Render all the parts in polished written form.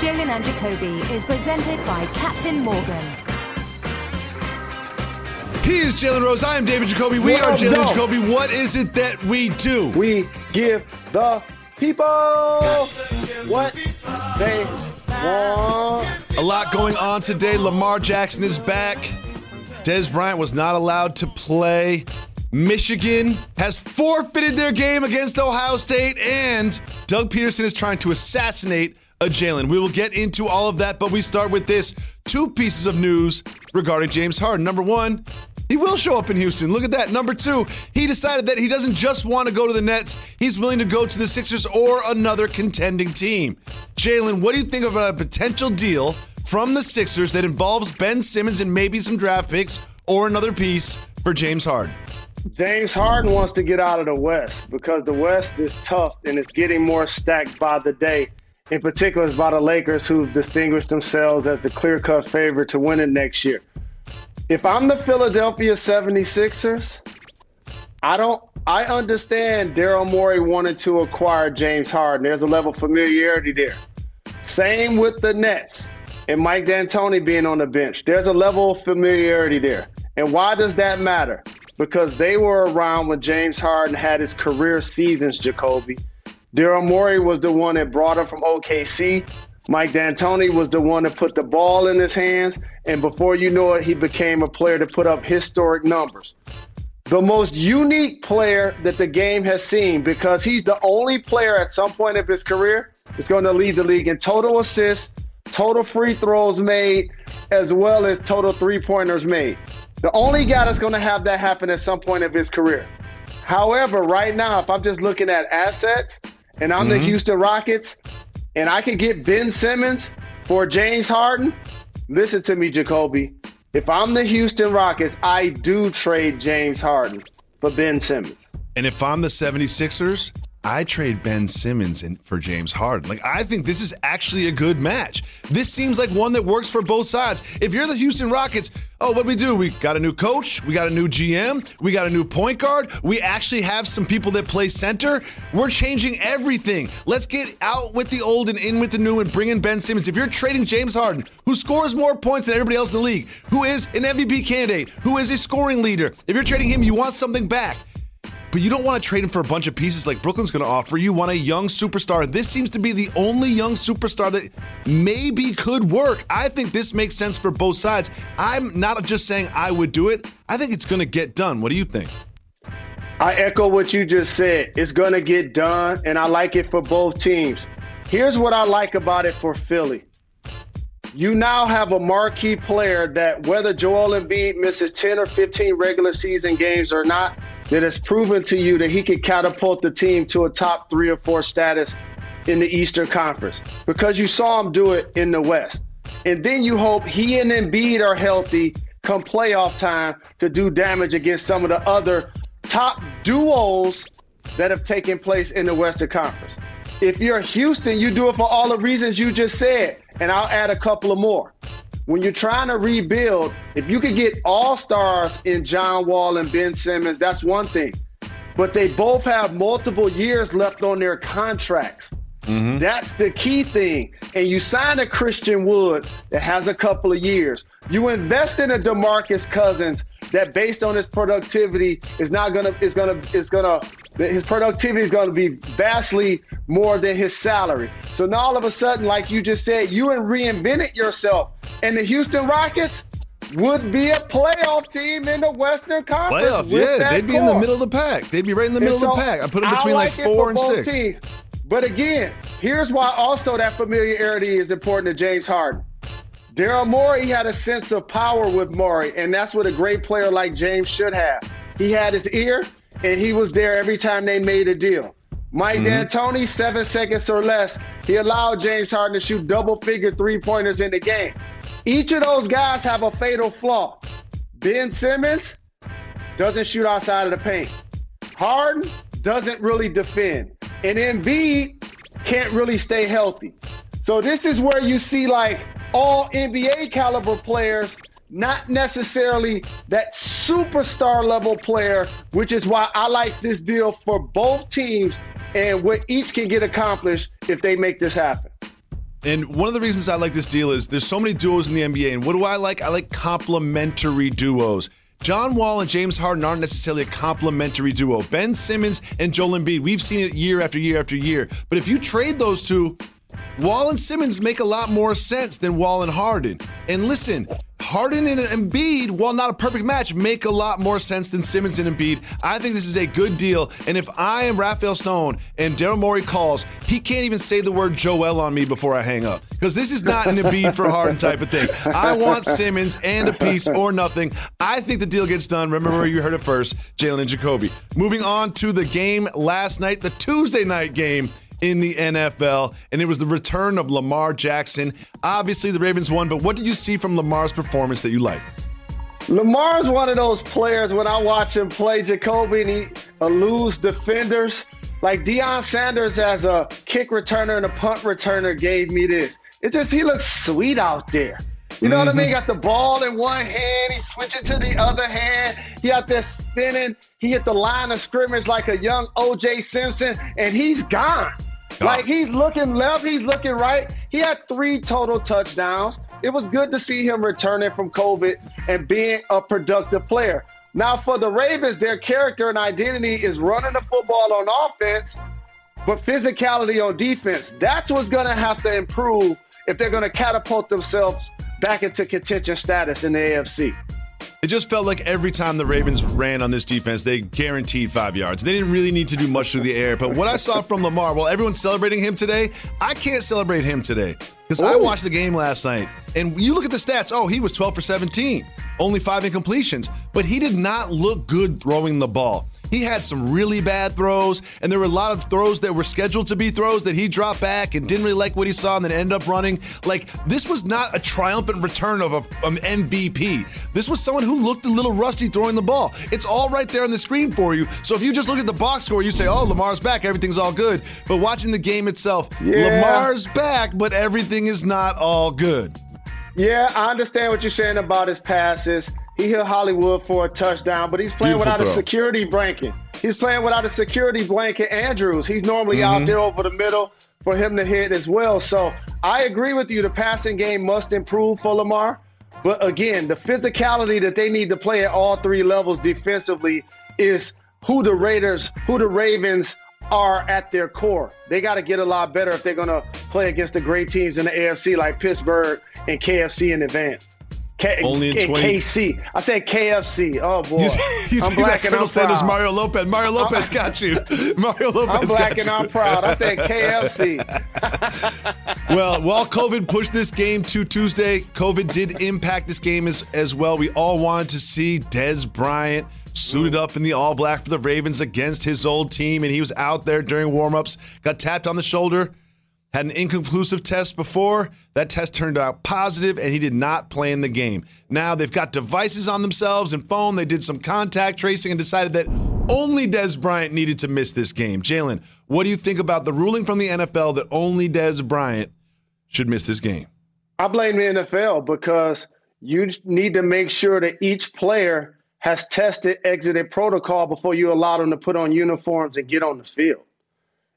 Jalen Jacoby is presented by Captain Morgan. He is Jalen Rose. I am David Jacoby. We are Jalen Jacoby. What is it that we do? We give the people what they want. A lot going on today. Lamar Jackson is back. Dez Bryant was not allowed to play. Michigan has forfeited their game against Ohio State, and Doug Peterson is trying to assassinate a Jalen. We will get into all of that, but we start with this. Two pieces of news regarding James Harden. Number one, he will show up in Houston. Look at that. Number two, he decided that he doesn't just want to go to the Nets. He's willing to go to the Sixers or another contending team. Jalen, what do you think about a potential deal from the Sixers that involves Ben Simmons and maybe some draft picks or another piece for James Harden? James Harden wants to get out of the West because the West is tough and it's getting more stacked by the day. In particular, it's by the Lakers, who've distinguished themselves as the clear-cut favorite to win it next year. If I'm the Philadelphia 76ers, I understand Daryl Morey wanted to acquire James Harden. There's a level of familiarity there. Same with the Nets and Mike D'Antoni being on the bench. There's a level of familiarity there. And why does that matter? Because they were around when James Harden had his career seasons, Jacoby. Daryl Morey was the one that brought him from OKC. Mike D'Antoni was the one that put the ball in his hands. And before you know it, he became a player to put up historic numbers. The most unique player that the game has seen, because he's the only player at some point of his career that's going to lead the league in total assists, total free throws made, as well as total three-pointers made. The only guy that's going to have that happen at some point of his career. However, right now, if I'm just looking at assets and I'm the Houston Rockets and I can get Ben Simmons for James Harden, listen to me, Jacoby. If I'm the Houston Rockets, I do trade James Harden for Ben Simmons. And if I'm the 76ers, I trade Ben Simmons for James Harden. I think this is actually a good match. This seems like one that works for both sides. If you're the Houston Rockets, what do? We got a new coach. We got a new GM. We got a new point guard. We actually have some people that play center. We're changing everything. Let's get out with the old and in with the new and bring in Ben Simmons. If you're trading James Harden, who scores more points than everybody else in the league, who is an MVP candidate, who is a scoring leader, if you're trading him, you want something back. But you don't want to trade him for a bunch of pieces like Brooklyn's going to offer. You want a young superstar. This seems to be the only young superstar that maybe could work. I think this makes sense for both sides. I'm not just saying I would do it. I think it's going to get done. What do you think? I echo what you just said. It's going to get done, and I like it for both teams. Here's what I like about it for Philly. You now have a marquee player that whether Joel Embiid misses 10 or 15 regular season games or not, that has proven to you that he can catapult the team to a top 3 or 4 status in the Eastern Conference because you saw him do it in the West. And then you hope he and Embiid are healthy come playoff time to do damage against some of the other top duos that have taken place in the Western Conference. If you're Houston, you do it for all the reasons you just said, and I'll add a couple of more. When you're trying to rebuild, if you could get all-stars in John Wall and Ben Simmons, that's one thing. But they both have multiple years left on their contracts. That's the key thing. And you sign a Christian Woods that has a couple of years. You invest in a DeMarcus Cousins that, based on his productivity, his productivity is gonna be vastly more than his salary. So now all of a sudden, like you just said, you reinvented yourself. And the Houston Rockets would be a playoff team in the Western Conference. Playoff, yeah. They'd be in the middle of the pack. They'd be right in the middle of the pack. I put them between like 4 and 6. Teams. But again, here's why also that familiarity is important to James Harden. Daryl Morey had a sense of power with Morey, and that's what a great player like James should have. He had his ear, and he was there every time they made a deal. Mike D'Antoni, 7 seconds or less, he allowed James Harden to shoot double-figure three-pointers in the game. Each of those guys have a fatal flaw. Ben Simmons doesn't shoot outside of the paint. Harden doesn't really defend. And Embiid can't really stay healthy. So this is where you see like all NBA caliber players, not necessarily that superstar level player, which is why I like this deal for both teams and what each can get accomplished if they make this happen. And one of the reasons I like this deal is there's so many duos in the NBA. And what do I like? I like complementary duos. John Wall and James Harden aren't necessarily a complementary duo. Ben Simmons and Joel Embiid, we've seen it year after year after year. But if you trade those two, Wall and Simmons make a lot more sense than Wall and Harden. And listen, Harden and Embiid, while not a perfect match, make a lot more sense than Simmons and Embiid. I think this is a good deal. And if I am Raphael Stone and Daryl Morey calls, he can't even say the word Joel on me before I hang up. Because this is not an Embiid for Harden type of thing. I want Simmons and a piece or nothing. I think the deal gets done. Remember, you heard it first, Jalen Jacoby. Moving on to the game last night, the Tuesday night game in the NFL, and it was the return of Lamar Jackson. Obviously, the Ravens won, but what did you see from Lamar's performance that you liked? Lamar's one of those players, when I watch him play Jacoby, and he eludes defenders. Like Deion Sanders as a kick returner and a punt returner gave me this. He looks sweet out there. You know what I mean? He got the ball in one hand. He switches to the other hand. He out there spinning. He hit the line of scrimmage like a young O.J. Simpson, and he's gone. Like, he's looking left, he's looking right. He had 3 total touchdowns. It was good to see him returning from COVID and being a productive player. Now, for the Ravens, their character and identity is running the football on offense, but physicality on defense. That's what's going to have to improve if they're going to catapult themselves back into contention status in the AFC. It just felt like every time the Ravens ran on this defense, they guaranteed 5 yards. They didn't really need to do much through the air. But what I saw from Lamar, while everyone's celebrating him today, I can't celebrate him today. Because I watched the game last night, and you look at the stats, he was 12 for 17, only 5 incompletions. But he did not look good throwing the ball. He had some really bad throws, and there were a lot of throws that were scheduled to be throws that he dropped back and didn't really like what he saw and then ended up running. Like, this was not a triumphant return of an MVP. This was someone who looked a little rusty throwing the ball. It's all right there on the screen for you. So if you just look at the box score, you say, Lamar's back, everything's all good. But watching the game itself, Lamar's back, but everything is not all good. Yeah, I understand what you're saying about his passes. He hit Hollywood for a touchdown, but he's playing without a security blanket. He's playing without a security blanket, Andrews. He's normally out there over the middle for him to hit as well. So I agree with you. The passing game must improve for Lamar. But again, the physicality that they need to play at all 3 levels defensively is who the Ravens are at their core. They got to get a lot better if they're going to play against the great teams in the AFC like Pittsburgh and KFC in advance. Only in 20. KC. I said KFC. Oh, boy. I'm black and I'm proud. Mario Lopez. Mario Lopez got you. Mario Lopez I'm black and I'm proud. I said KFC. Well, while COVID pushed this game to Tuesday, COVID did impact this game as well. We all wanted to see Dez Bryant suited up in the all-black for the Ravens against his old team, and he was out there during warm-ups, got tapped on the shoulder, had an inconclusive test before. That test turned out positive, and he did not play in the game. Now they've got devices on themselves and phone. They did some contact tracing and decided that only Dez Bryant needed to miss this game. Jalen, what do you think about the ruling from the NFL that only Dez Bryant should miss this game? I blame the NFL because you need to make sure that each player has tested, exited protocol before you allow them to put on uniforms and get on the field.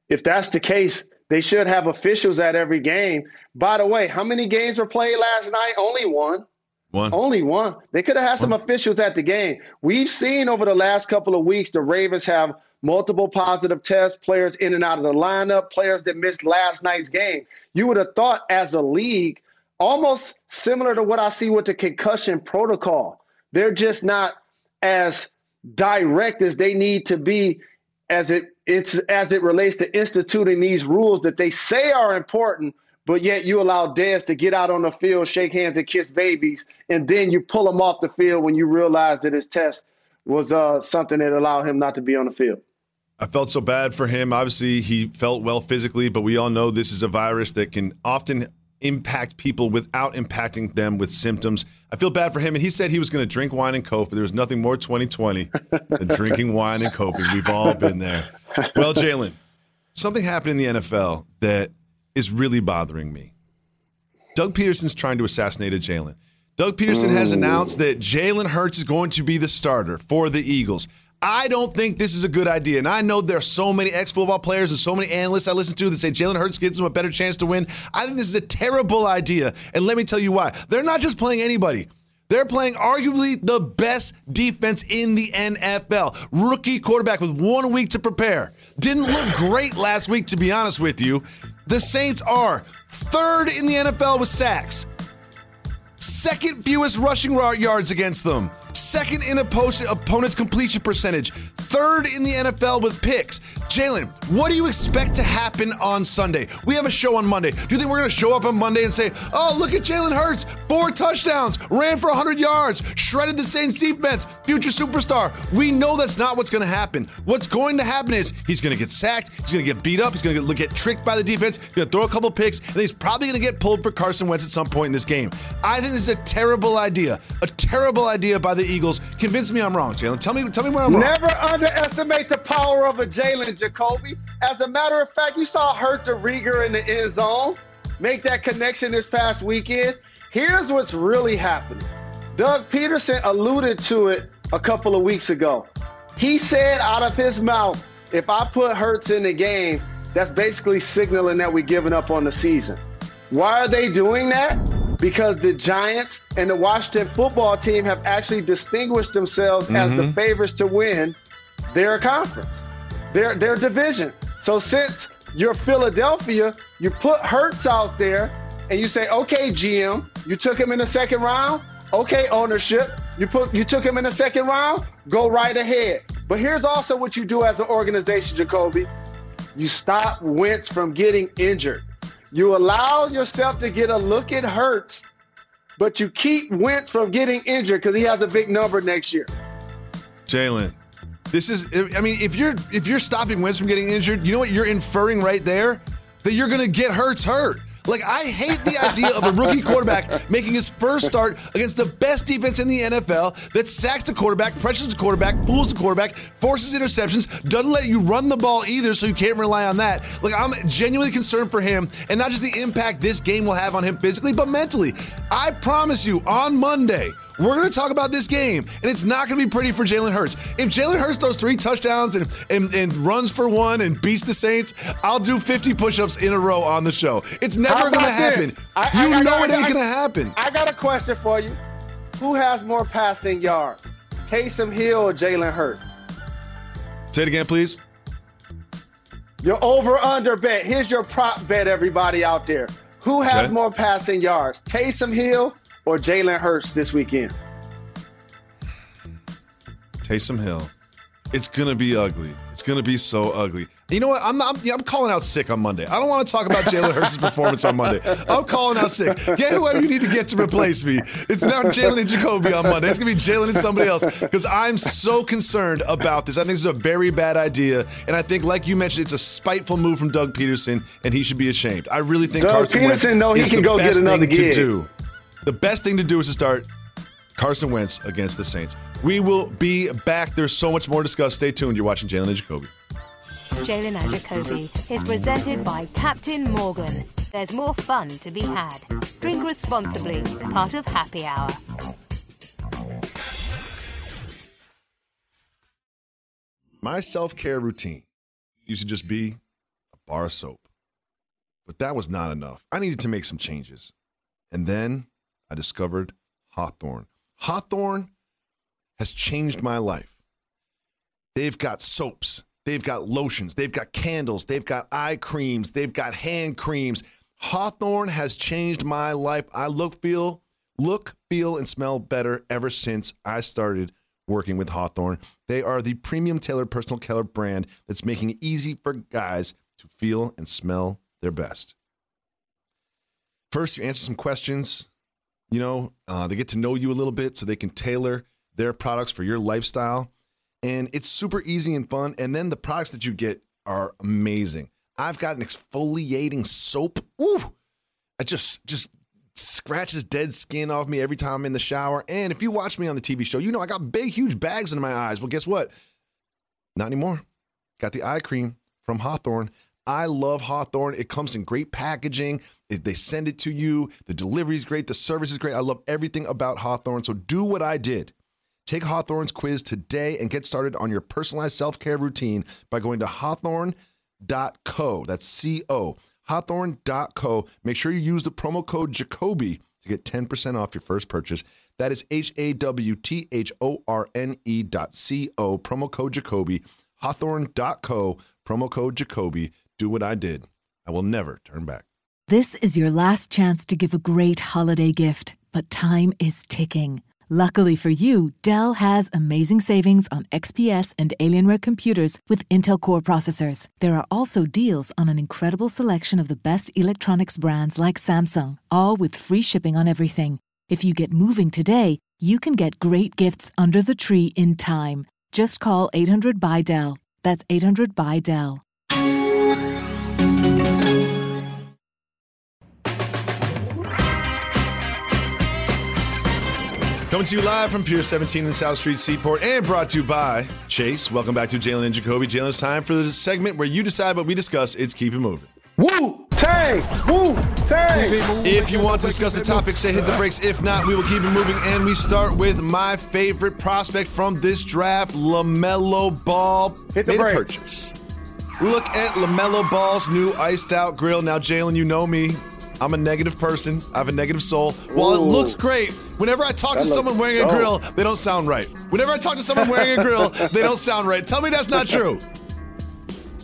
If that's the case, they should have officials at every game. By the way, how many games were played last night? Only one. Only one. They could have had some officials at the game. We've seen over the last couple of weeks the Ravens have multiple positive tests, players in and out of the lineup, players that missed last night's game. You would have thought as a league, almost similar to what I see with the concussion protocol. They're just not as direct as they need to be as it relates to instituting these rules that they say are important, but yet you allow Dez to get out on the field, shake hands and kiss babies, and then you pull him off the field when you realize that his test was something that allowed him not to be on the field. I felt so bad for him. Obviously, he felt well physically, but we all know this is a virus that can often impact people without impacting them with symptoms. I feel bad for him, and he said he was going to drink wine and cope, but there was nothing more 2020 than drinking wine and coping. We've all been there. Well, Jalen, something happened in the NFL that is really bothering me. Doug Peterson's trying to assassinate a Jalen. Doug Peterson has announced that Jalen Hurts is going to be the starter for the Eagles. I don't think this is a good idea. And I know there are so many ex-football players and so many analysts I listen to that say Jalen Hurts gives them a better chance to win. I think this is a terrible idea. And let me tell you why. They're not just playing anybody. They're playing arguably the best defense in the NFL. Rookie quarterback with 1 week to prepare. Didn't look great last week, to be honest with you. The Saints are third in the NFL with sacks. Second fewest rushing yards against them. Second in opponent's completion percentage. Third in the NFL with picks. Jalen, what do you expect to happen on Sunday? We have a show on Monday. Do you think we're going to show up on Monday and say, oh, look at Jalen Hurts, 4 touchdowns, ran for 100 yards, shredded the Saints defense, future superstar? We know that's not what's going to happen. What's going to happen is he's going to get sacked, he's going to get beat up, he's going to get tricked by the defense, he's going to throw a couple picks, and he's probably going to get pulled for Carson Wentz at some point in this game. I think this is a terrible idea by the Eagles. Convince me I'm wrong, Jalen. Tell me where I'm wrong. Never underestimate the power of a Jalen Jacoby. As a matter of fact, you saw Hurt the Rieger in the end zone make that connection this past weekend. Here's what's really happening. Doug Peterson alluded to it a couple of weeks ago. He said out of his mouth, if I put Hurts in the game, that's basically signaling that we're giving up on the season. Why are they doing that? Because the Giants and the Washington football team have actually distinguished themselves as the favorites to win their conference, their division. So since you're Philadelphia, you put Hurts out there and you say, okay, GM, you took him in the second round. Okay, ownership, you took him in the second round, go right ahead. But here's also what you do as an organization, Jacoby. You stop Wentz from getting injured. You allow yourself to get a look at Hurts, but you keep Wentz from getting injured because he has a big number next year. Jalen, if you're stopping Wentz from getting injured, you know what you're inferring right there? That you're going to get Hurts hurt. Like, I hate the idea of a rookie quarterback making his first start against the best defense in the NFL that sacks the quarterback, pressures the quarterback, fools the quarterback, forces interceptions, doesn't let you run the ball either, so you can't rely on that. Like, I'm genuinely concerned for him, and not just the impact this game will have on him physically, but mentally. I promise you, on Monday, we're going to talk about this game, and it's not going to be pretty for Jalen Hurts. If Jalen Hurts throws 3 touchdowns and runs for 1 and beats the Saints, I'll do 50 push-ups in a row on the show. It's never going to happen. It ain't going to happen. I got a question for you. Who has more passing yards, Taysom Hill or Jalen Hurts? Say it again, please. Your over-under bet. Here's your prop bet, everybody out there. Who has more passing yards, Taysom Hill or Jalen Hurts this weekend? Taysom Hill. It's going to be ugly. It's going to be so ugly. You know what? I'm calling out sick on Monday. I don't want to talk about Jalen Hurts' performance on Monday. I'm calling out sick. Get whoever you need to get to replace me. It's not Jalen and Jacoby on Monday. It's going to be Jalen and somebody else because I'm so concerned about this. I think this is a very bad idea. And I think, like you mentioned, it's a spiteful move from Doug Peterson, and he should be ashamed. I really think Carson Wentz is the best thing to do. The best thing to do is to start Carson Wentz against the Saints. We will be back. There's so much more to discuss. Stay tuned. You're watching Jalen and Jacoby. Jalen and Jacoby is presented by Captain Morgan. There's more fun to be had. Drink responsibly. Part of Happy Hour. My self-care routine used to just be a bar of soap. But that was not enough. I needed to make some changes. And then I discovered Hawthorne. Hawthorne has changed my life. They've got soaps. They've got lotions. They've got candles. They've got eye creams. They've got hand creams. Hawthorne has changed my life. I look, feel, and smell better ever since I started working with Hawthorne. They are the premium tailored personal care brand that's making it easy for guys to feel and smell their best. First, you answer some questions. They get to know you a little bit so they can tailor their products for your lifestyle. And it's super easy and fun. And then the products that you get are amazing. I've got an exfoliating soap. Ooh, it just scratches dead skin off me every time I'm in the shower. And if you watch me on the TV show, I got big, huge bags under my eyes. Well, guess what? Not anymore. Got the eye cream from Hawthorne. I love Hawthorne. It comes in great packaging. They send it to you. The delivery is great. The service is great. I love everything about Hawthorne. So do what I did. Take Hawthorne's quiz today and get started on your personalized self-care routine by going to hawthorne.co. That's C-O. Hawthorne.co. Make sure you use the promo code Jacoby to get 10% off your first purchase. That is HAWTHORNE.co. Promo code Jacoby. Hawthorne.co. Promo code Jacoby. Do what I did. I will never turn back. This is your last chance to give a great holiday gift, but time is ticking. Luckily for you, Dell has amazing savings on XPS and Alienware computers with Intel Core processors. There are also deals on an incredible selection of the best electronics brands like Samsung, all with free shipping on everything. If you get moving today, you can get great gifts under the tree in time. Just call 800-BUY-DELL. That's 800-BUY-DELL. Coming to you live from Pier 17 in South Street Seaport and brought to you by Chase. Welcome back to Jalen and Jacoby. Jalen, it's time for the segment where you decide what we discuss. It's Keep It Moving. Wu-Tang! Wu-Tang! If you want to discuss the topic, say hit the brakes. If not, we will keep it moving. And we start with my favorite prospect from this draft, LaMelo Ball. Hit the made brakes. a purchase. Look at LaMelo Ball's new iced out grill. Now, Jalen, you know me. I'm a negative person. I have a negative soul. While it looks great, whenever I talk to someone wearing a grill, they don't sound right. Whenever I talk to someone wearing a grill, they don't sound right. Tell me that's not true.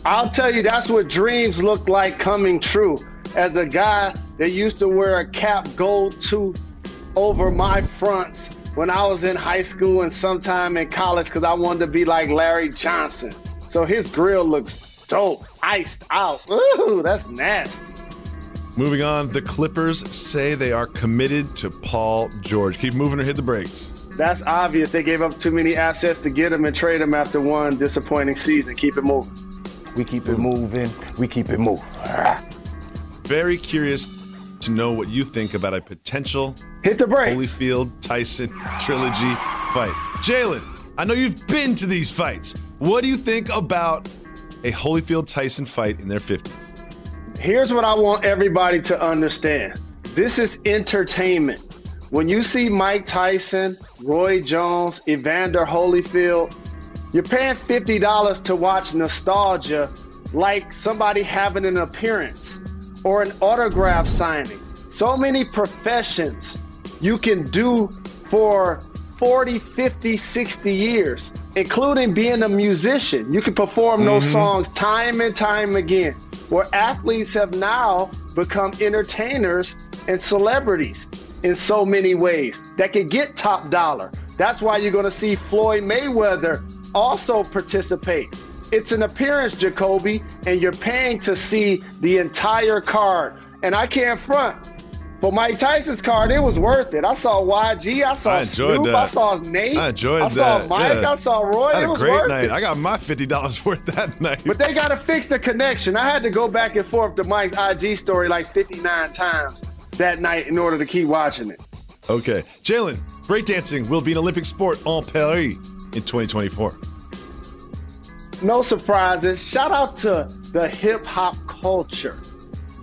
I'll tell you, that's what dreams look like coming true. As a guy that used to wear a cap gold tooth over my fronts when I was in high school and sometime in college because I wanted to be like Larry Johnson. So his grill looks dope, iced out. Ooh, that's nasty. Moving on, the Clippers say they are committed to Paul George. Keep moving or hit the brakes. That's obvious. They gave up too many assets to get him and trade him after one disappointing season. Keep it moving. We keep it moving. We keep it moving. Very curious to know what you think about a potential Hit the brakes. Holyfield Tyson trilogy fight. Jalen, I know you've been to these fights. What do you think about a Holyfield Tyson fight in their 50s? Here's what I want everybody to understand. This is entertainment. When you see Mike Tyson, Roy Jones, Evander Holyfield, you're paying $50 to watch nostalgia like somebody having an appearance or an autograph signing. So many professions you can do for 40, 50, 60 years, including being a musician. You can perform those songs time and time again, where athletes have now become entertainers and celebrities in so many ways that can get top dollar. That's why you're going to see Floyd Mayweather also participate. It's an appearance, Jacoby, and you're paying to see the entire card. And I can't front. For Mike Tyson's card, it was worth it. I saw YG, I saw Snoop, I saw Nate, I saw Mike, I saw Roy. I had it a was great worth night. it. I got my $50 worth that night. But they got to fix the connection. I had to go back and forth to Mike's IG story like 59 times that night in order to keep watching it. Okay. Jalen, breakdancing will be an Olympic sport en Paris in 2024. No surprises. Shout out to the hip-hop culture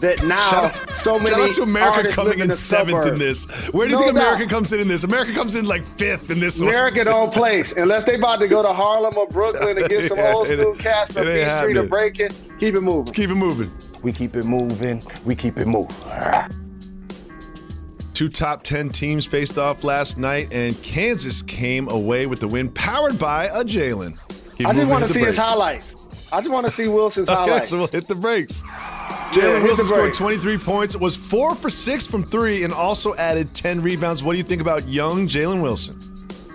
that now so many Shout out to America artists coming live in the seventh suburbs. in this. Where do you No think America doubt. comes in this? America comes in like fifth in this one. America don't place. Unless they about to go to Harlem or Brooklyn and get some old school cats from it ain't B Street or happening. break it. Keep it moving. Keep it moving. We keep it moving. We keep it moving. Two top 10 teams faced off last night, and Kansas came away with the win, powered by a Jalen. Keep I just moving, want hit to the see his brakes. highlights. I just want to see Wilson's Okay, highlights. so we'll hit the brakes. hit Jalen the Wilson scored brakes. 23 points, was 4 for 6 from 3, and also added 10 rebounds. What do you think about young Jalen Wilson?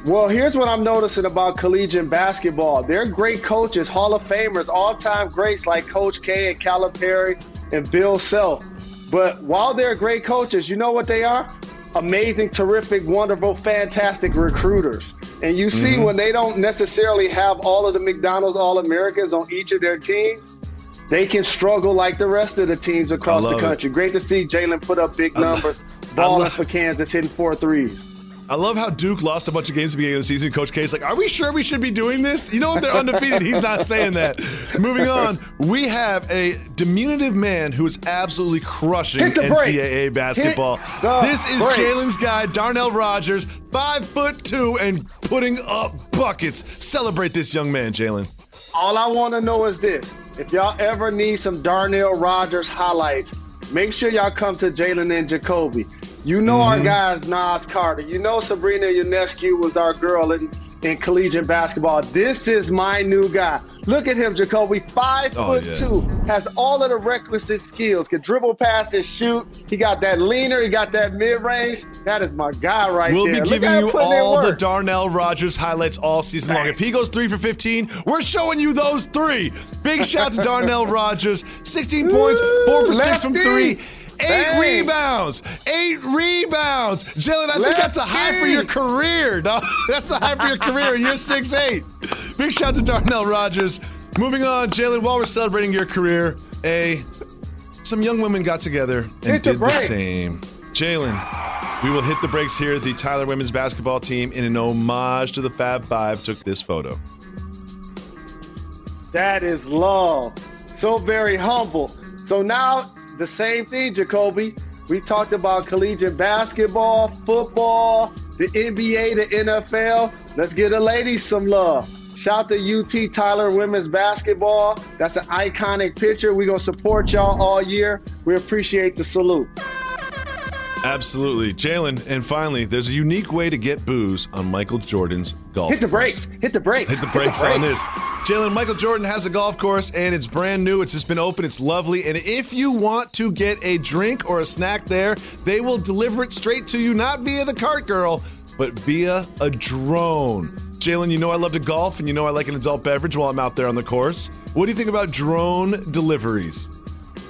Well, here's what I'm noticing about collegiate basketball. They're great coaches, Hall of Famers, all-time greats like Coach K and Calipari and Bill Self. But while they're great coaches, you know what they are? Amazing, terrific, wonderful, fantastic recruiters. And you see when they don't necessarily have all of the McDonald's All-Americans on each of their teams, they can struggle like the rest of the teams across the country. Great to see Jalen put up big numbers, balling for Kansas, hitting 4 threes. I love how Duke lost a bunch of games at the beginning of the season. Coach K's like, are we sure we should be doing this? You know, if they're undefeated, he's not saying that. Moving on, we have a diminutive man who is absolutely crushing NCAA basketball. This is Jalen's guy, Darnell Rogers, 5'2" and putting up buckets. Celebrate this young man, Jalen. All I want to know is this. If y'all ever need some Darnell Rogers highlights, make sure y'all come to Jalen Jacoby. You know our guys, Nas Carter. You know Sabrina Ionescu was our girl in collegiate basketball. This is my new guy. Look at him, Jacoby, 5'2", has all of the requisite skills. Can dribble, pass, and shoot. He got that leaner. He got that mid-range. That is my guy right there. We'll be giving you all the Darnell Rogers highlights all season long. If he goes 3 for 15, we're showing you those 3. Big shout to Darnell Rogers. 16 points, 4 for 6 from 3. 8 rebounds. Jalen, I think that's a high for your career, dog. That's a high for your career. You're 6'8". Big shout to Darnell Rogers. Moving on, Jalen, while we're celebrating your career, some young women got together and did the same. Jalen, we will hit the brakes here. The Tyler women's basketball team, in an homage to the Fab Five, took this photo. That is love. So very humble. So now, the same thing, Jacoby. We talked about collegiate basketball, football, the NBA, the NFL. Let's give the ladies some love. Shout to UT Tyler women's basketball. That's an iconic picture. We're going to support y'all all year. We appreciate the salute. Absolutely. Jalen, and finally, there's a unique way to get booze on Michael Jordan's golf course. Hit the brakes on this. Jalen, Michael Jordan has a golf course, and it's brand new. It's just been open. It's lovely. And if you want to get a drink or a snack there, they will deliver it straight to you, not via the cart girl, but via a drone. Jalen, you know I love to golf, and you know I like an adult beverage while I'm out there on the course. What do you think about drone deliveries?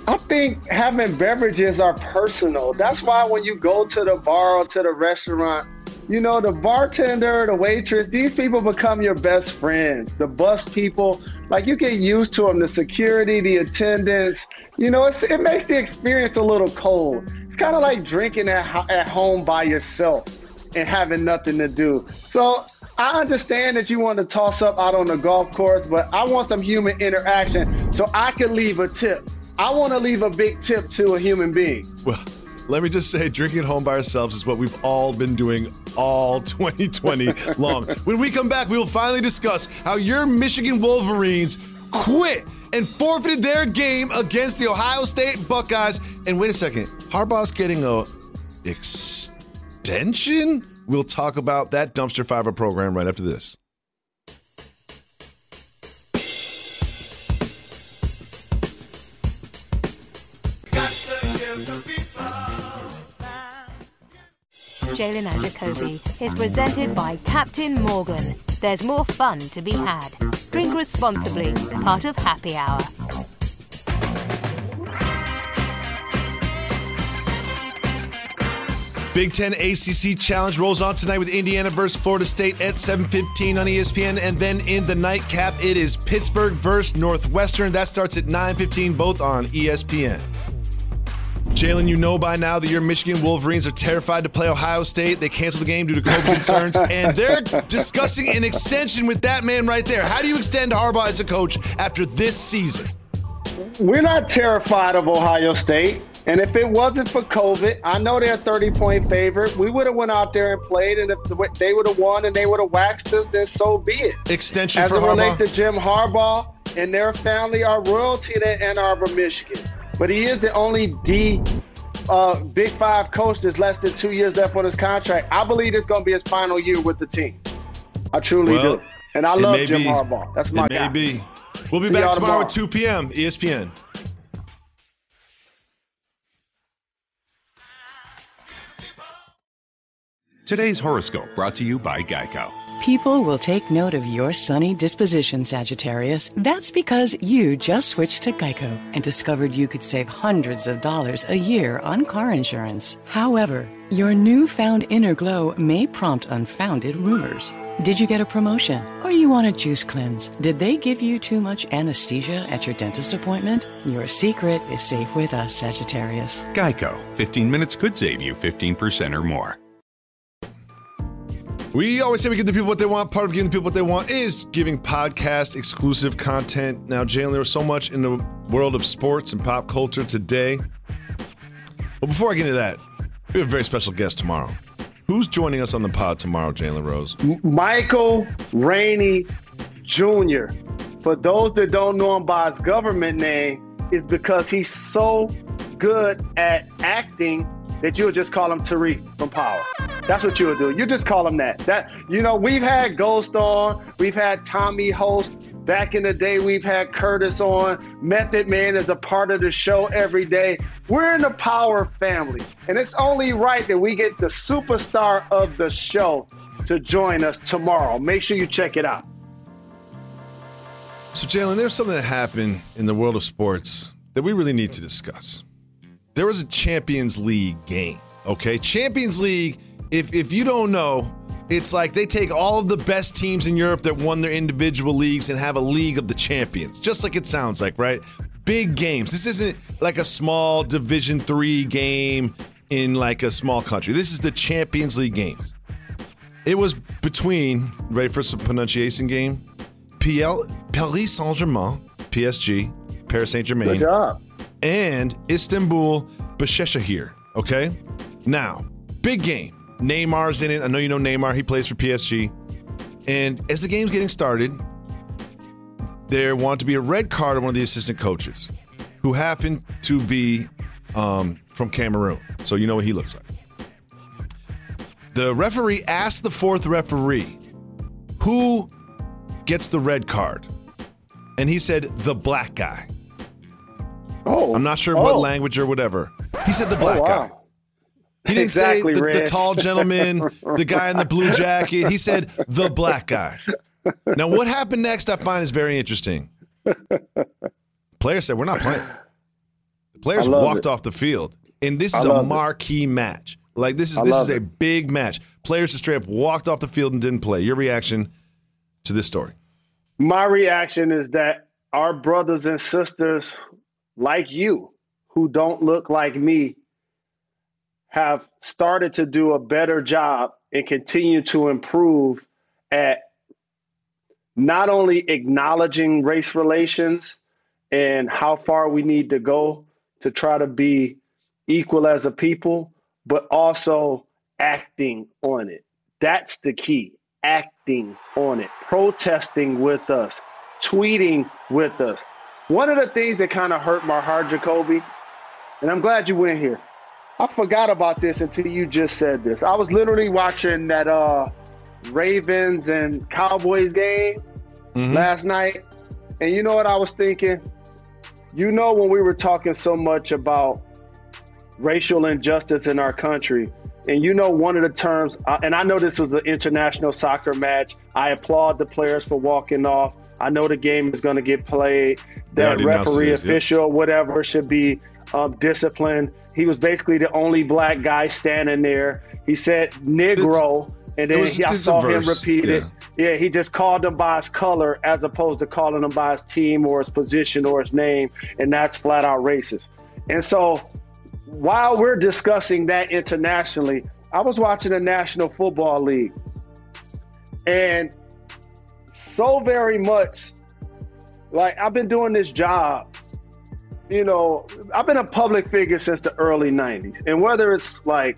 I think having beverages are personal. That's why when you go to the bar or to the restaurant, you know, the bartender, the waitress, these people become your best friends. The bus people, like you get used to them, the security, the attendants. You know, it makes the experience a little cold. It's kind of like drinking at home by yourself and having nothing to do. So I understand that you want to toss up out on the golf course, but I want some human interaction so I can leave a tip. I want to leave a big tip to a human being. Well, let me just say, drinking at home by ourselves is what we've all been doing all 2020 long. When we come back, we will finally discuss how your Michigan Wolverines quit and forfeited their game against the Ohio State Buckeyes. And wait a second, Harbaugh's getting a extension? We'll talk about that dumpster fire program right after this. Jalen Jacoby is presented by Captain Morgan. There's more fun to be had. Drink responsibly, part of Happy Hour. Big Ten ACC Challenge rolls on tonight with Indiana versus Florida State at 7:15 on ESPN. And then in the nightcap, it is Pittsburgh versus Northwestern. That starts at 9:15, both on ESPN. Jalen, you know by now that your Michigan Wolverines are terrified to play Ohio State. They canceled the game due to COVID concerns, and they're discussing an extension with that man right there. How do you extend Harbaugh as a coach after this season? We're not terrified of Ohio State, and if it wasn't for COVID, I know they're a 30-point favorite. We would have went out there and played, and if they would have won and they would have waxed us, then so be it. Extension as for Harbaugh? As it relates to Jim Harbaugh and their family are royalty in Ann Arbor, Michigan. But he is the only Big Five coach that's less than 2 years left on his contract. I believe it's going to be his final year with the team. I truly do. And I love Jim Harbaugh. That's my guy. Maybe. We'll be back tomorrow at 2 p.m. ESPN. Today's horoscope brought to you by Geico. People will take note of your sunny disposition, Sagittarius. That's because you just switched to Geico and discovered you could save hundreds of dollars a year on car insurance. However, your newfound inner glow may prompt unfounded rumors. Did you get a promotion? Or you want a juice cleanse? Did they give you too much anesthesia at your dentist appointment? Your secret is safe with us, Sagittarius. Geico. 15 minutes could save you 15% or more. We always say we give the people what they want. Part of giving the people what they want is giving podcast exclusive content. Now, Jalen, there was so much in the world of sports and pop culture today. But before I get into that, we have a very special guest tomorrow. Who's joining us on the pod tomorrow, Jalen Rose? Michael Rainey Jr. For those that don't know him by his government name, is because he's so good at acting that you'll just call him Tariq from Power. That's what you'll do. You just call him that. We've had Ghost on. We've had Tommy host. Back in the day, we've had Curtis on. Method Man is a part of the show every day. We're in the Power family. And it's only right that we get the superstar of the show to join us tomorrow. Make sure you check it out. So, Jalen, there's something that happened in the world of sports that we really need to discuss. There was a Champions League game, okay? Champions League, if you don't know, it's like they take all of the best teams in Europe that won their individual leagues and have a league of the champions, just like it sounds like, right? Big games. This isn't like a small Division III game in like a small country. This is the Champions League games. It was between, ready for some pronunciation game? Paris Saint-Germain, PSG, Paris Saint-Germain. Good job. And Istanbul Başakşehir, okay? Now, big game. Neymar's in it. I know you know Neymar. He plays for PSG. And as the game's getting started, there wanted to be a red card on one of the assistant coaches who happened to be from Cameroon. So you know what he looks like. The referee asked the fourth referee, who gets the red card? And he said, the black guy. I'm not sure what language or whatever. He said the black guy. He didn't say the tall gentleman, the guy in the blue jacket. He said the black guy. Now, what happened next I find is very interesting. Players said, we're not playing. The players walked off the field. And this is a marquee match. Like, this is a big match. Players just straight up walked off the field and didn't play. Your reaction to this story? My reaction is that our brothers and sisters like you, who don't look like me, have started to do a better job and continue to improve at not only acknowledging race relations and how far we need to go to try to be equal as a people, but also acting on it. That's the key, acting on it, protesting with us, tweeting with us. One of the things that kind of hurt my heart, Jacoby, and I'm glad you went here, I forgot about this until you just said this. I was literally watching that Ravens and Cowboys game last night. And you know what I was thinking? You know, when we were talking so much about racial injustice in our country, and you know one of the terms, and I know this was an international soccer match. I applaud the players for walking off. I know the game is going to get played. That referee, official, whatever, should be disciplined. He was basically the only black guy standing there. He said Negro, and then I saw him repeat it. Yeah, he just called him by his color as opposed to calling him by his team or his position or his name, and that's flat out racist. And so while we're discussing that internationally, I was watching the National Football League, and so very much, like, I've been doing this job, you know, I've been a public figure since the early 90s. And whether it's like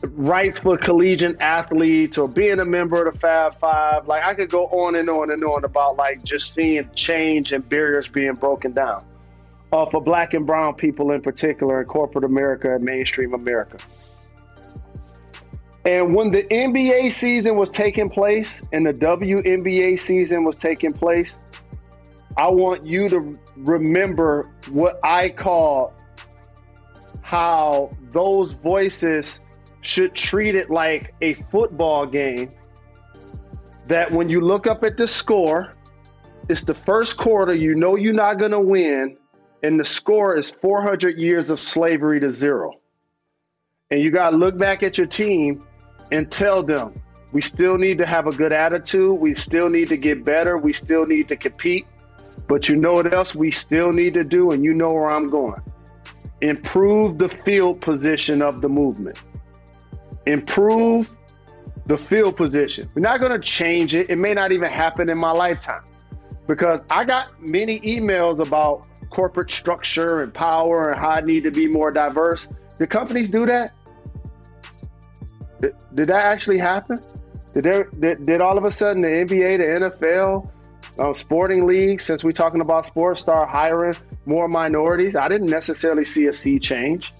rights for collegiate athletes or being a member of the Fab Five, like I could go on and on and on about like just seeing change and barriers being broken down for black and brown people in particular in corporate America and mainstream America. And when the NBA season was taking place and the WNBA season was taking place, I want you to remember what I call how those voices should treat it like a football game. That when you look up at the score, it's the first quarter, you know you're not going to win, and the score is 400 years of slavery to 0. And you got to look back at your team and tell them, we still need to have a good attitude. We still need to get better. We still need to compete. But you know what else we still need to do, and you know where I'm going. Improve the field position of the movement. Improve the field position. We're not going to change it. It may not even happen in my lifetime, because I got many emails about corporate structure and power and how I need to be more diverse. Did companies do that? Did that actually happen? Did all of a sudden the NBA, the NFL, sporting leagues, since we're talking about sports, start hiring more minorities? I didn't necessarily see a sea change.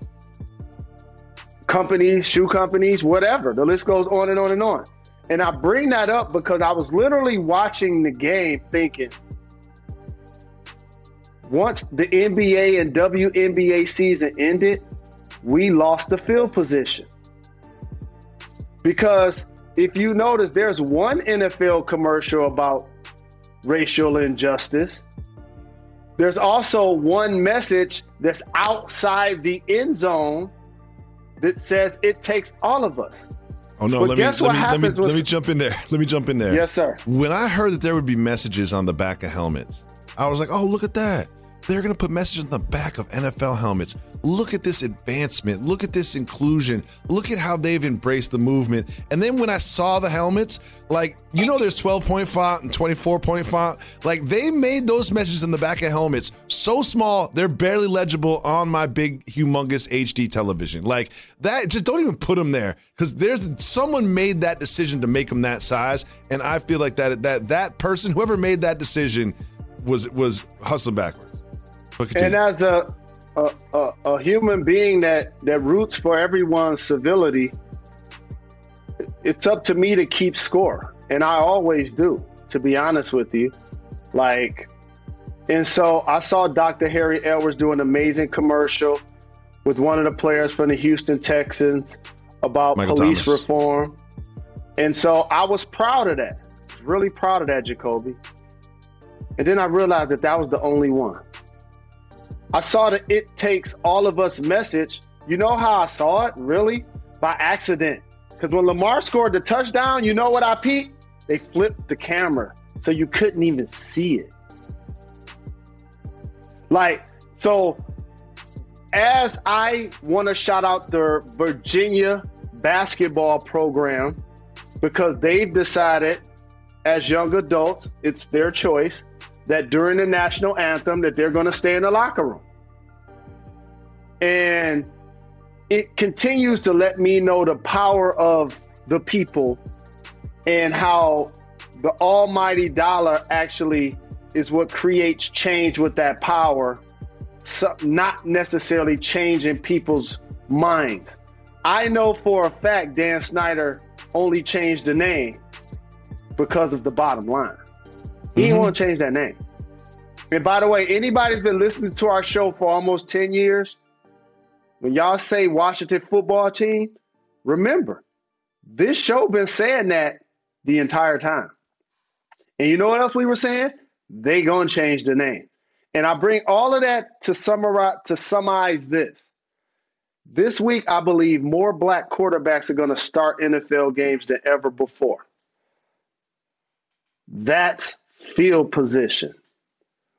Companies, shoe companies, whatever. The list goes on and on and on. And I bring that up because I was literally watching the game thinking, once the NBA and WNBA season ended, we lost the field position. Because if you notice, there's one NFL commercial about racial injustice. There's also one message that's outside the end zone that says it takes all of us. Oh no! Let me jump in there. Let me jump in there. Yes, sir. When I heard that there would be messages on the back of helmets, I was like, "Oh, look at that! They're going to put messages on the back of NFL helmets. Look at this advancement. Look at this inclusion. Look at how they've embraced the movement." And then when I saw the helmets, like, you know, there's 12-point font and 24-point font. Like, they made those messages on the back of helmets so small, they're barely legible on my big, humongous HD television. Like, that, just don't even put them there, because someone made that decision to make them that size. And I feel like that person, whoever made that decision, was hustling backwards. And as a human being that roots for everyone's civility, it's up to me to keep score. And I always do, to be honest with you. And so I saw Dr. Harry Edwards do an amazing commercial with one of the players from the Houston Texans about Michael police Thomas. reform. And so I was proud of that. Really proud of that, Jacoby. And then I realized that was the only one. I saw the "it takes all of us" message. You know how I saw it? Really? By accident. Because when Lamar scored the touchdown, you know what I peeped? They flipped the camera so you couldn't even see it. So as I want to shout out the Virginia basketball program, because they've decided as young adults, it's their choice, that during the national anthem that they're going to stay in the locker room. And it continues to let me know the power of the people and how the almighty dollar actually is what creates change with that power, not necessarily changing people's minds. I know for a fact Dan Snyder only changed the name because of the bottom line. He didn't want to change that name. And by the way, anybody's been listening to our show for almost 10 years, when y'all say Washington football team, remember, this show been saying that the entire time. And you know what else we were saying? They gonna change the name. And I bring all of that to summarize this. This week, I believe more black quarterbacks are gonna start NFL games than ever before. That's field position.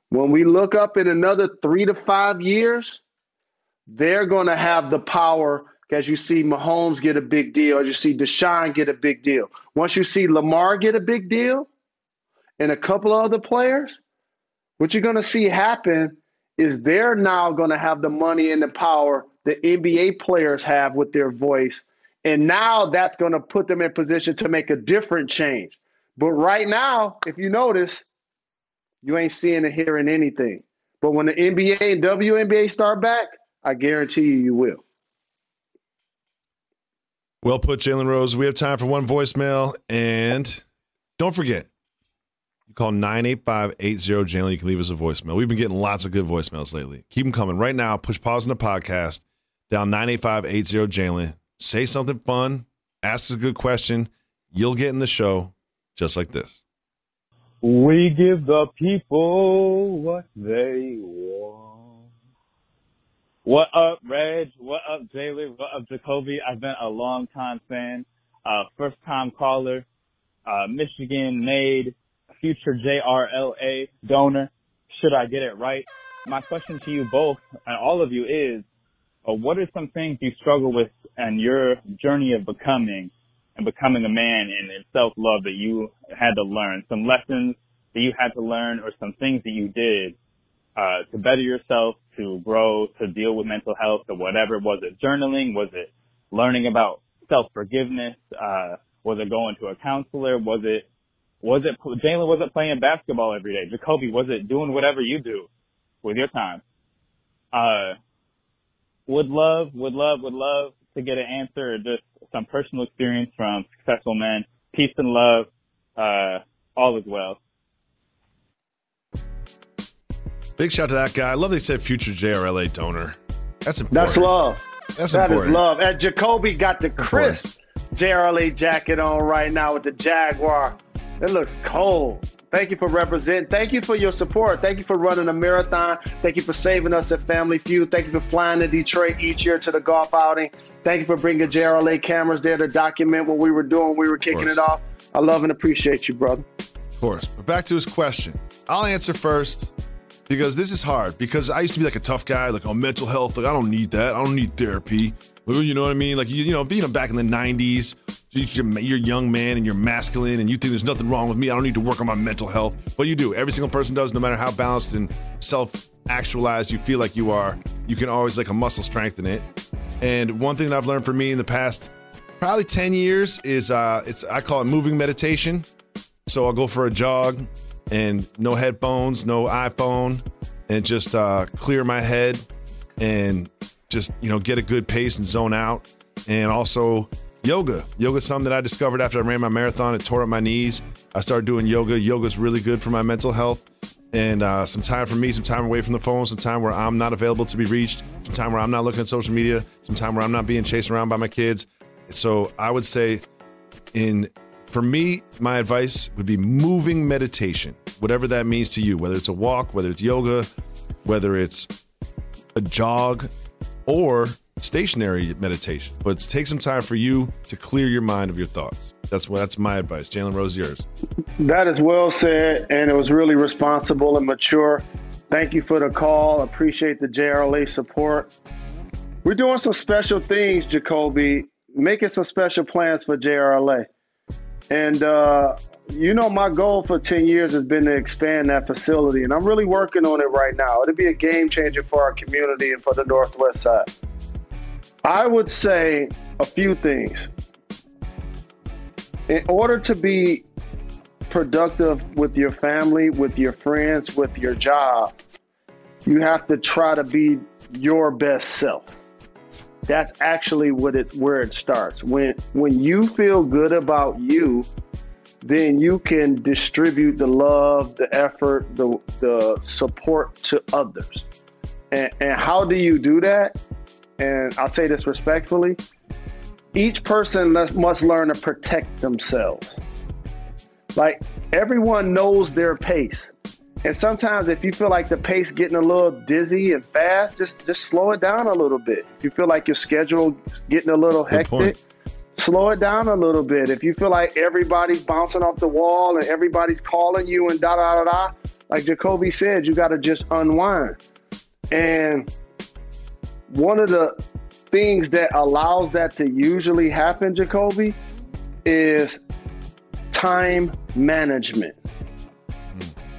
When we look up in another 3 to 5 years, they're going to have the power, as you see Mahomes get a big deal, as you see Deshaun get a big deal. Once you see Lamar get a big deal and a couple of other players, what you're going to see happen is they're now going to have the money and the power the NBA players have with their voice. And now that's going to put them in position to make a different change. But right now, if you notice, you ain't seeing or hearing anything. But when the NBA and WNBA start back, I guarantee you will. Well put, Jalen Rose. We have time for one voicemail. And don't forget, you call 985-80-JALEN. You can leave us a voicemail. We've been getting lots of good voicemails lately. Keep them coming. Right now, push pause on the podcast, dial 985-80-JALEN. Say something fun. Ask us a good question. You'll get in the show just like this. We give the people what they want. What up, Reg? What up, Jalen? What up, Jacoby? I've been a long-time fan, first-time caller, Michigan-made, future JRLA donor. Should I get it right? My question to you both, and all of you, is what are some things you struggle with in your journey of becoming? and becoming a man and self-love that you had to learn, some lessons that you had to learn, or some things that you did to better yourself, to grow, to deal with mental health, or whatever. Was it journaling? Was it learning about self-forgiveness? Was it going to a counselor? Was it Jalen, was it playing basketball every day? Jacoby, was it doing whatever you do with your time? Would love to get an answer, or just some personal experience from successful men. Peace and love, all is well. Big shout to that guy. I love they said future JRLA donor. That's important. That's love. That's that important. Is love. And Jacoby got the crisp JRLA jacket on right now with the Jaguar. It looks cold. Thank you for representing. Thank you for your support. Thank you for running a marathon. Thank you for saving us at Family Feud. Thank you for flying to Detroit each year to the golf outing. Thank you for bringing JRLA cameras there to document what we were doing. We were kicking it off. I love and appreciate you, brother. Of course. But back to his question. I'll answer first because this is hard. Because I used to be like a tough guy, like, mental health. Like, I don't need that. I don't need therapy. You know what I mean? Like, being back in the 90s, you're a young man and you're masculine and you think there's nothing wrong with me. I don't need to work on my mental health. But you do. Every single person does, no matter how balanced and self-actualized you feel like you are. You can always, like, a muscle strengthen it. And one thing that I've learned from me in the past probably 10 years is I call it moving meditation. So I'll go for a jog and no headphones, no iPhone, and just clear my head and just, get a good pace and zone out. And also yoga. Yoga's something that I discovered after I ran my marathon. It tore up my knees. I started doing yoga. Yoga's really good for my mental health. And some time for me, some time away from the phone, some time where I'm not available to be reached, some time where I'm not looking at social media, some time where I'm not being chased around by my kids. So I would say for me, my advice would be moving meditation, whatever that means to you, whether it's a walk, whether it's yoga, whether it's a jog, or stationary meditation. But take some time for you to clear your mind of your thoughts. That's my advice. Jalen Rose, yours. That is well said, and it was really responsible and mature. Thank you for the call. Appreciate the JRLA support. We're doing some special things, Jacoby, making some special plans for JRLA. And, my goal for 10 years has been to expand that facility, and I'm really working on it right now. It'll be a game changer for our community and for the Northwest side. I would say a few things. In order to be productive with your family, with your friends, with your job, you have to try to be your best self. That's actually where it starts. When you feel good about you, then you can distribute the love, the effort, the support to others. And how do you do that? And I'll say this respectfully. Each person must learn to protect themselves. Like, everyone knows their pace. And sometimes if you feel like the pace getting a little dizzy and fast, just slow it down a little bit. If you feel like your schedule getting a little hectic, slow it down a little bit. If you feel like everybody's bouncing off the wall and everybody's calling you and da-da-da-da, like Jacoby said, you got to just unwind. And one of the things that allows that to usually happen, Jacoby, is time management.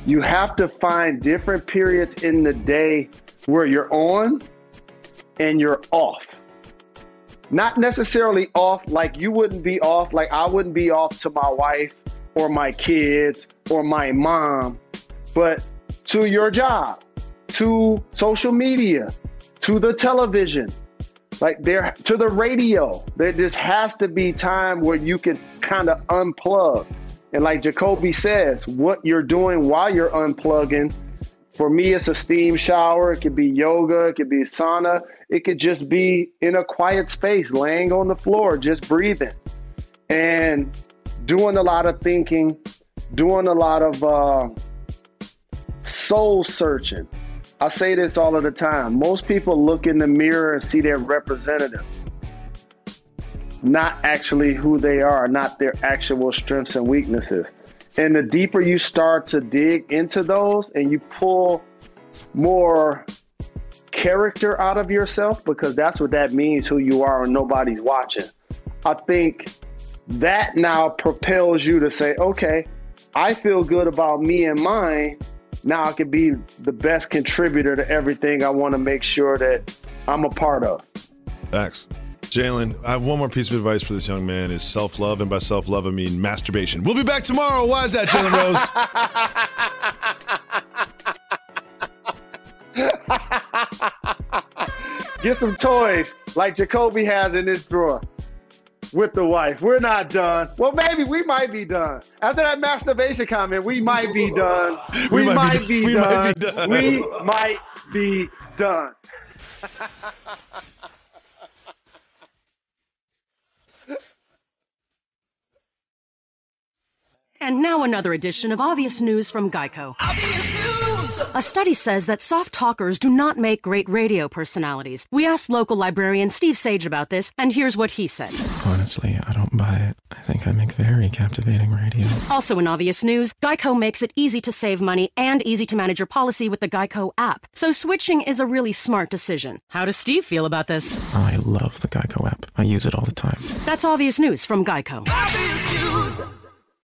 You have to find different periods in the day where you're on and you're off. Not necessarily off like you wouldn't be off, like I wouldn't be off to my wife or my kids or my mom, but to your job, to social media, to the television, to the radio. There just has to be time where you can kind of unplug. And like Jacoby says, what you're doing while you're unplugging, for me, it's a steam shower. It could be yoga. It could be sauna. It could just be in a quiet space, laying on the floor, just breathing and doing a lot of thinking, doing a lot of soul searching. I say this all of the time. Most people look in the mirror and see their representative, not actually who they are, not their actual strengths and weaknesses. And the deeper you start to dig into those and you pull more character out of yourself, because that's what that means, who you are and nobody's watching, I think that now propels you to say, okay, I feel good about me and mine. Now I can be the best contributor to everything I want to make sure that I'm a part of. Thanks. Jalen, I have one more piece of advice for this young man is self-love, and by self-love, I mean masturbation. We'll be back tomorrow. Why is that, Jalen Rose? Get some toys like Jacoby has in his drawer with the wife. We're not done. Well, maybe we might be done. After that masturbation comment, we might be done. We might be done. We might be done. And now another edition of Obvious News from Geico. A study says that soft talkers do not make great radio personalities. We asked local librarian Steve Sage about this, and here's what he said. Honestly, I don't buy it. I think I make very captivating radio. Also in Obvious News, Geico makes it easy to save money and easy to manage your policy with the Geico app. So switching is a really smart decision. How does Steve feel about this? I love the Geico app. I use it all the time. That's Obvious News from Geico. Obvious News.